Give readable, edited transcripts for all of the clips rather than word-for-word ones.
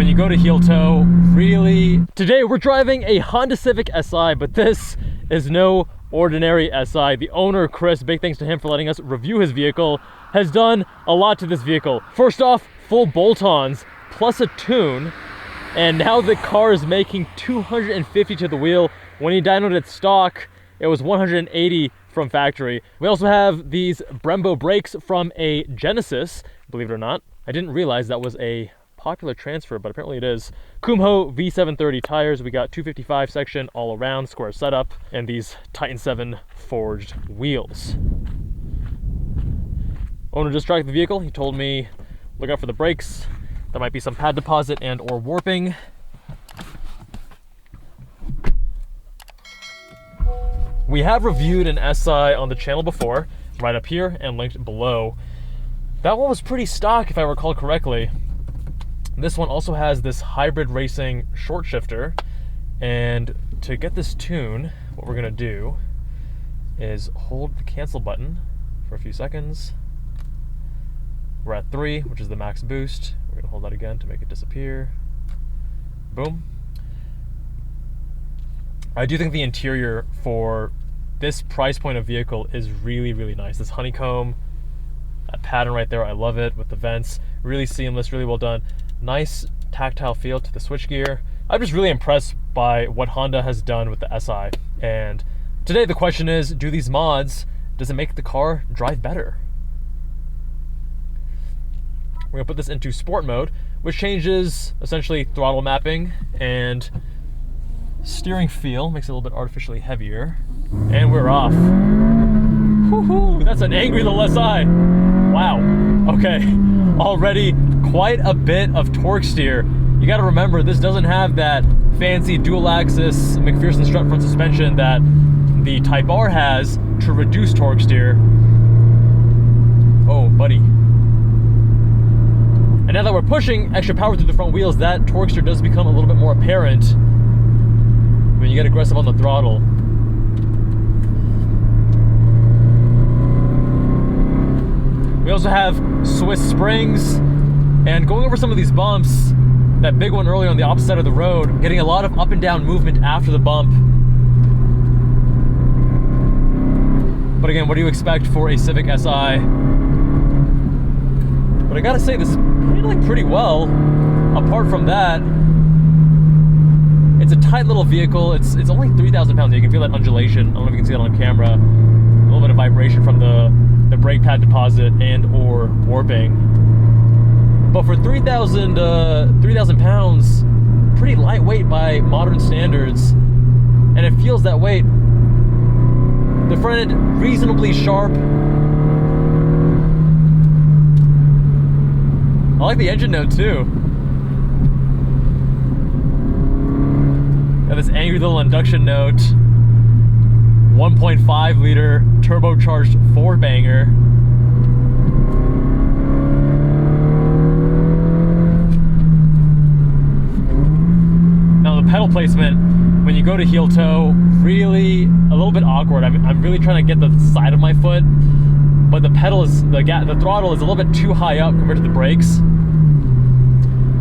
when you go to heel toe, really. Today we're driving a Honda Civic Si, but this is no ordinary Si. The owner, Chris, big thanks to him for letting us review his vehicle, has done a lot to this vehicle. First off, full bolt-ons plus a tune, and now the car is making 250 to the wheel. When he dynoed it stock, it was 180 from factory. We also have these Brembo brakes from a Genesis, believe it or not. I didn't realize that was a popular transfer, but apparently it is. Kumho V730 tires. We got 255 section all around, square setup, and these Titan 7 forged wheels. Owner just tracked the vehicle. He told me, look out for the brakes. There might be some pad deposit and or warping. We have reviewed an Si on the channel before, right up here and linked below. That one was pretty stock if I recall correctly. This one also has this hybrid racing short shifter, and to get this tune, what we're gonna do is hold the cancel button for a few seconds. We're at 3, which is the max boost. We're gonna hold that again to make it disappear. Boom. I do think the interior for this price point of vehicle is really, really nice. This honeycomb, that pattern right there, I love it, with the vents. Really seamless, really well done. Nice tactile feel to the switchgear. I'm just really impressed by what Honda has done with the Si. And today the question is, do these mods, does it make the car drive better? We're gonna put this into sport mode, which changes essentially throttle mapping and steering feel, makes it a little bit artificially heavier. And we're off. Woohoo, that's an angry little Si. Wow, okay. Already quite a bit of torque steer. You gotta remember, this doesn't have that fancy dual axis McPherson strut front suspension that the Type R has to reduce torque steer. Oh, buddy. And now that we're pushing extra power through the front wheels, that torque steer does become a little bit more apparent when you get aggressive on the throttle. We also have Swiss springs, and going over some of these bumps, that big one earlier on the opposite side of the road, getting a lot of up and down movement after the bump. But again, what do you expect for a Civic Si? But I gotta say, this is handling pretty well. Apart from that, it's a tight little vehicle. It's only 3,000 pounds. You can feel that undulation. I don't know if you can see that on camera. A little bit of vibration from the brake pad deposit and or warping. But for 3,000 pounds, pretty lightweight by modern standards, and it feels that weight. The front end reasonably sharp. I like the engine note too. Got this angry little induction note. 1.5 liter turbocharged 4-banger. Now the pedal placement, when you go to heel toe, really a little bit awkward. I'm really trying to get the side of my foot, but the pedal is, the throttle is a little bit too high up compared to the brakes.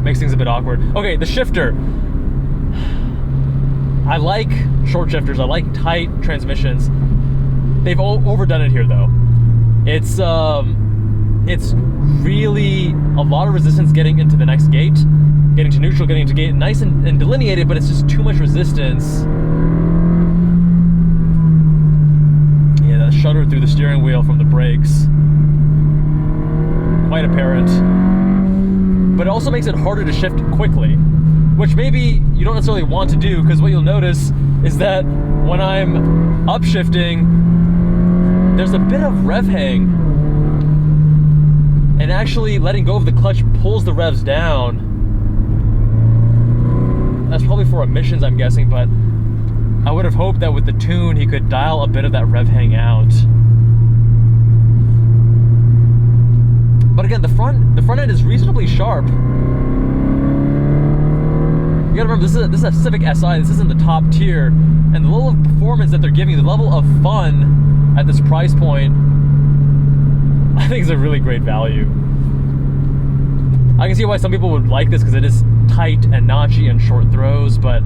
Makes things a bit awkward. Okay, the shifter. I like short shifters, I like tight transmissions. They've overdone it here though. It's really a lot of resistance getting into the next gate, getting to neutral, getting to gate, nice and delineated, but it's just too much resistance. Yeah, that shudder through the steering wheel from the brakes, quite apparent. But it also makes it harder to shift quickly, which maybe you don't necessarily want to do, because what you'll notice is that when I'm upshifting, there's a bit of rev hang, and actually letting go of the clutch pulls the revs down. That's probably for emissions, I'm guessing, but I would have hoped that with the tune he could dial a bit of that rev hang out. But again, the front end is reasonably sharp. You gotta remember, this is a Civic Si, this isn't the top tier, and the level of performance that they're giving you, the level of fun at this price point, I think is a really great value. I can see why some people would like this, because it is tight and notchy and short throws, but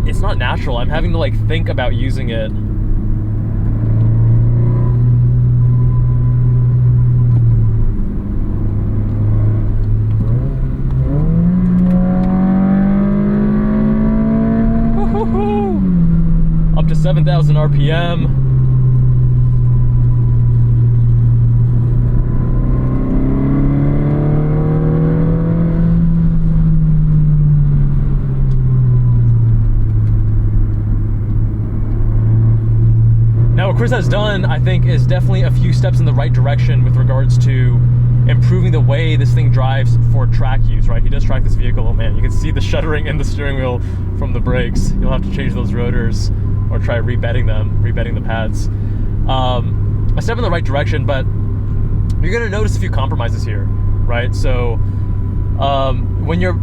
it's not natural. I'm having to like think about using it. Up to 7,000 RPM. Now what Chris has done, I think, is definitely a few steps in the right direction with regards to improving the way this thing drives for track use, right? He does track this vehicle. Oh man, you can see the shuddering in the steering wheel from the brakes. You'll have to change those rotors or try rebedding the pads. A step in the right direction, but you're gonna notice a few compromises here, right? So when you're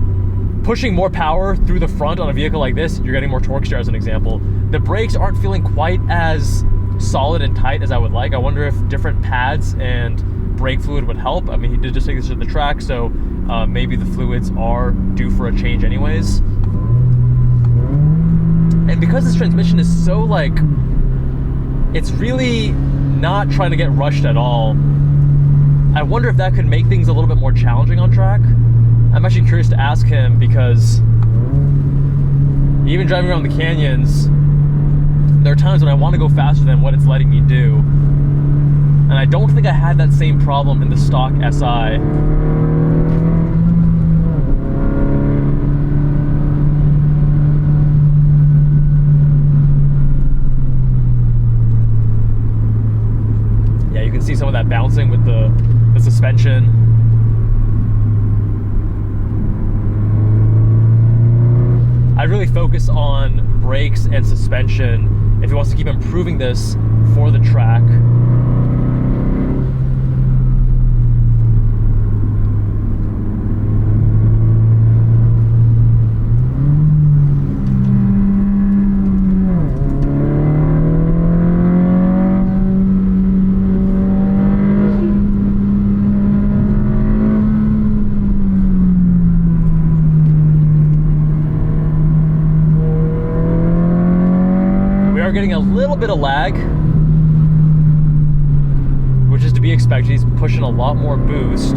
pushing more power through the front on a vehicle like this, you're getting more torque steer as an example. The brakes aren't feeling quite as solid and tight as I would like. I wonder if different pads and brake fluid would help. I mean, he did just take this to the track, so maybe the fluids are due for a change anyways. And because this transmission is so like, it's really not trying to get rushed at all, I wonder if that could make things a little bit more challenging on track. I'm actually curious to ask him, because even driving around the canyons, there are times when I want to go faster than what it's letting me do. And I don't think I had that same problem in the stock SI. Yeah, you can see some of that bouncing with the suspension. I really focus on brakes and suspension if he wants to keep improving this for the track. Getting a little bit of lag, which is to be expected. He's pushing a lot more boost,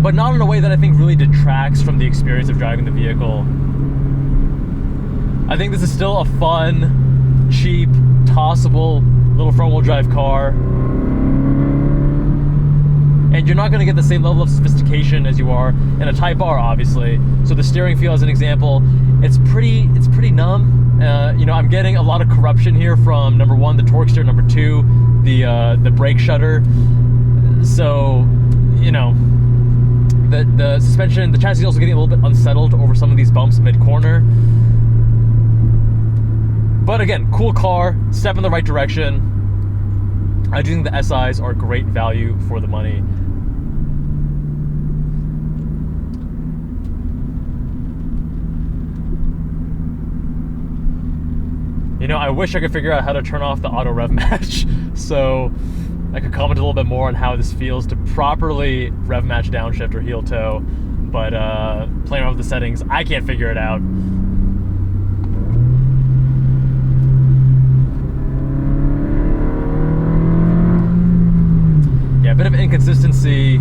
but not in a way that I think really detracts from the experience of driving the vehicle. I think this is still a fun, cheap, tossable little front-wheel drive car, and you're not going to get the same level of sophistication as you are in a Type R, obviously. So the steering feel, as an example, it's pretty numb. You know, I'm getting a lot of corruption here from, number one, the torque steer, number two, the brake shudder. So, you know, the suspension, the chassis is also getting a little bit unsettled over some of these bumps mid-corner. But again, cool car, step in the right direction. I do think the SIs are great value for the money. You know, I wish I could figure out how to turn off the auto rev match, so I could comment a little bit more on how this feels to properly rev match downshift or heel toe, but playing around with the settings, I can't figure it out. Yeah, a bit of inconsistency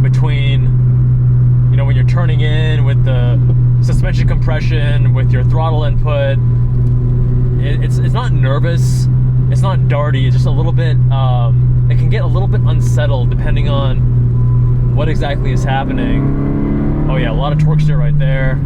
between, you know, when you're turning in with the suspension compression, with your throttle input. It's not nervous, it's not darty, it's just a little bit, it can get a little bit unsettled depending on what exactly is happening. Oh yeah, a lot of torque steer right there.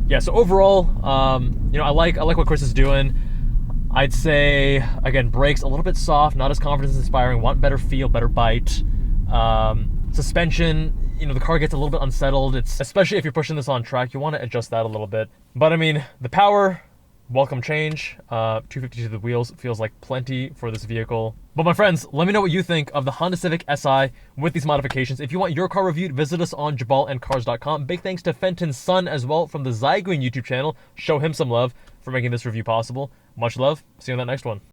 Yeah, so overall, you know, I like what Chris is doing. I'd say, again, brakes a little bit soft, not as confidence inspiring, want better feel, better bite. Suspension, you know, the car gets a little bit unsettled. It's, especially if you're pushing this on track, you want to adjust that a little bit. But I mean, the power, welcome change. 250 to the wheels feels like plenty for this vehicle. But my friends, let me know what you think of the Honda Civic Si with these modifications. If you want your car reviewed, visit us on JubbalandCars.com. Big thanks to Fenton's son as well from the Zygreen YouTube channel. Show him some love for making this review possible. Much love. See you on that next one.